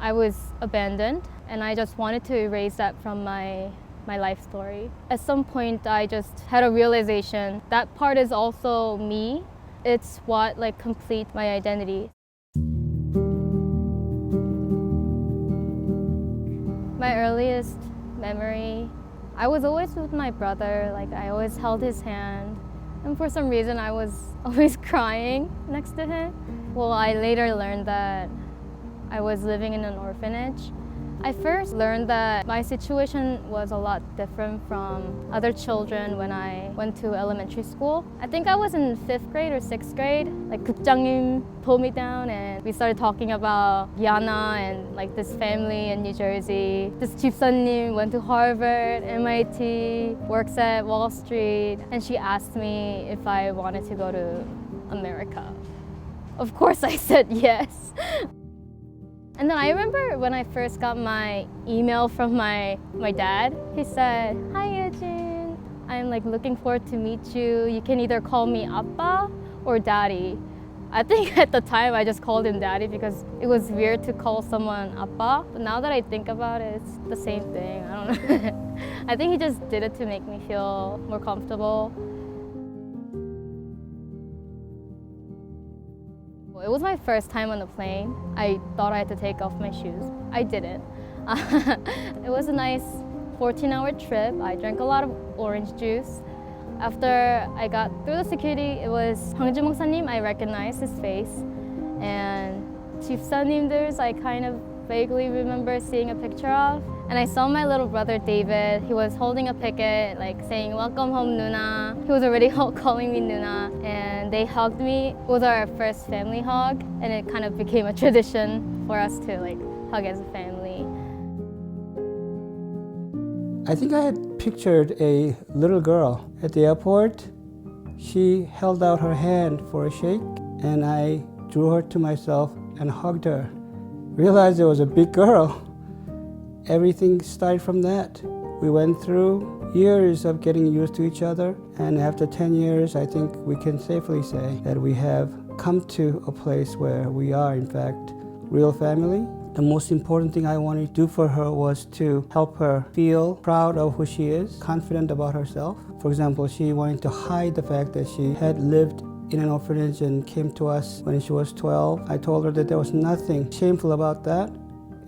I was abandoned, and I just wanted to erase that from my life story. At some point, I just had a realization that part is also me. It's what like complete my identity. My earliest memory, I was always with my brother. Like I always held his hand, and for some reason, I was always crying next to him. Well, I later learned that I was living in an orphanage. I first learned that my situation was a lot different from other children when I went to elementary school. I think I was in 5th grade or 6th grade. Like 국장님 pulled me down and we started talking about YANA and like this family in New Jersey. This 집사님 went to Harvard, MIT, works at Wall Street, and she asked me if I wanted to go to America. Of course I said yes. And then I remember when I first got my email from my dad, he said, "Hi Yejin, I'm like looking forward to meet you. You can either call me Appa or Daddy." I think at the time I just called him Daddy because it was weird to call someone Appa. But now that I think about it, it's the same thing. I don't know. I think he just did it to make me feel more comfortable. It was my first time on the plane. I thought I had to take off my shoes. I didn't. It was a nice 14-hour trip. I drank a lot of orange juice. After I got through the security, it was 황주 목사님. I recognized his face. And 집사님들's I kind of vaguely remember seeing a picture of. And I saw my little brother David. He was holding a picket, like saying, "Welcome home, Nuna." He was already calling me Nuna. And they hugged me. It was our first family hug. And it kind of became a tradition for us to like hug as a family. I think I had pictured a little girl at the airport. She held out her hand for a shake, and I drew her to myself and hugged her. Realized it was a big girl. Everything started from that. We went through years of getting used to each other, and after 10 years, I think we can safely say that we have come to a place where we are, in fact, real family. The most important thing I wanted to do for her was to help her feel proud of who she is, confident about herself. For example, she wanted to hide the fact that she had lived in an orphanage and came to us when she was 12. I told her that there was nothing shameful about that.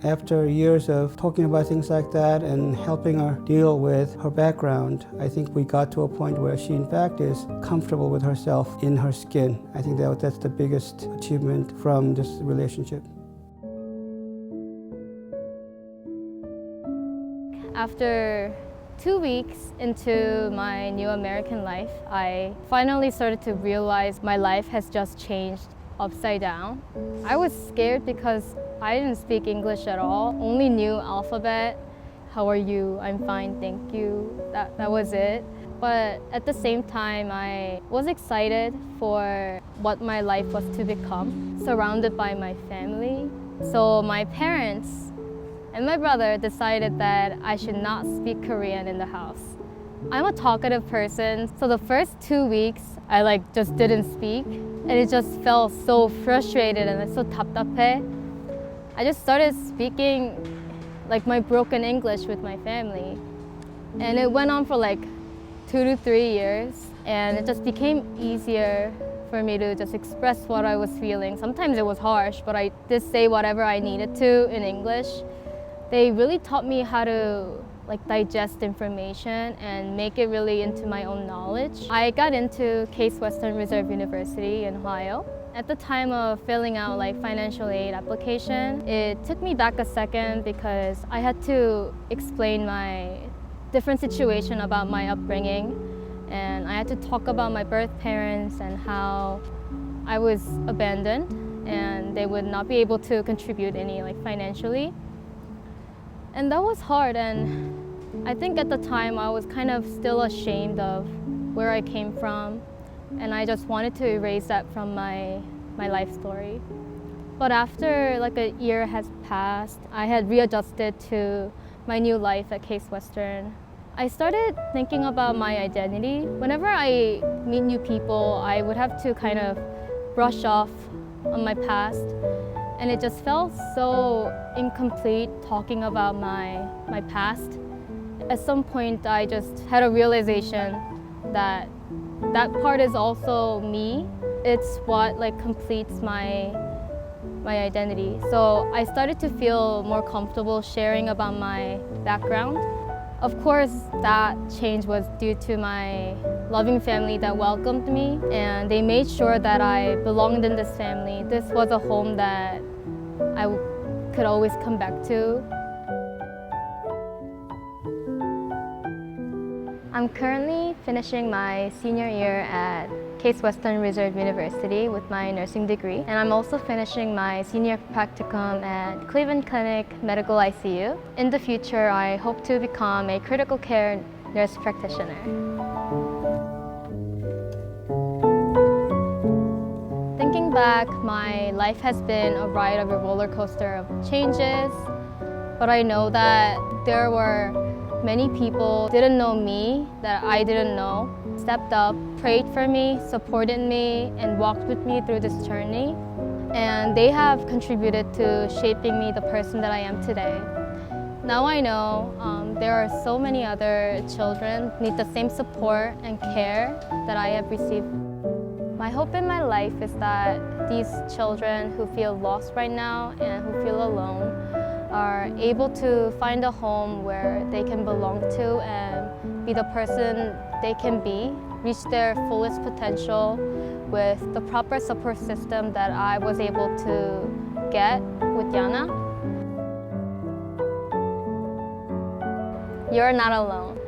After years of talking about things like that and helping her deal with her background, I think we got to a point where she in fact is comfortable with herself in her skin. I think that's the biggest achievement from this relationship. After 2 weeks into my new American life, I finally started to realize my life has just changed upside down. I was scared because I didn't speak English at all, only knew alphabet. How are you? I'm fine, thank you. That was it. But at the same time, I was excited for what my life was to become, surrounded by my family. So my parents and my brother decided that I should not speak Korean in the house. I'm a talkative person, so the first 2 weeks, I just didn't speak, and it just felt so frustrated and so 답답해. I just started speaking like my broken English with my family. And it went on for 2 to 3 years, and it just became easier for me to just express what I was feeling. Sometimes it was harsh, but I did say whatever I needed to in English. They really taught me how to digest information and make it really into my own knowledge. I got into Case Western Reserve University in Ohio. At the time of filling out financial aid application, it took me back a second because I had to explain my different situation about my upbringing, and I had to talk about my birth parents and how I was abandoned and they would not be able to contribute any financially. And that was hard, and I think at the time I was kind of still ashamed of where I came from, and I just wanted to erase that from my life story. But after a year has passed, I had readjusted to my new life at Case Western. I started thinking about my identity. Whenever I meet new people, I would have to kind of brush off on my past And it just felt so incomplete talking about my past. At some point, I just had a realization that that part is also me. It's what like completes my identity. So I started to feel more comfortable sharing about my background. Of course, that change was due to my loving family that welcomed me, and they made sure that I belonged in this family. This was a home that I could always come back to. I'm currently finishing my senior year at Case Western Reserve University with my nursing degree, and I'm also finishing my senior practicum at Cleveland Clinic Medical ICU. In the future, I hope to become a critical care nurse practitioner. Thinking back, my life has been a ride of a roller coaster of changes, but I know that there were many people didn't know me that I didn't know, stepped up, prayed for me, supported me, and walked with me through this journey. And they have contributed to shaping me the person that I am today. Now I know there are so many other children who need the same support and care that I have received. My hope in my life is that these children who feel lost right now and who feel alone are able to find a home where they can belong to and be the person they can be, reach their fullest potential with the proper support system that I was able to get with YANA. You're not alone.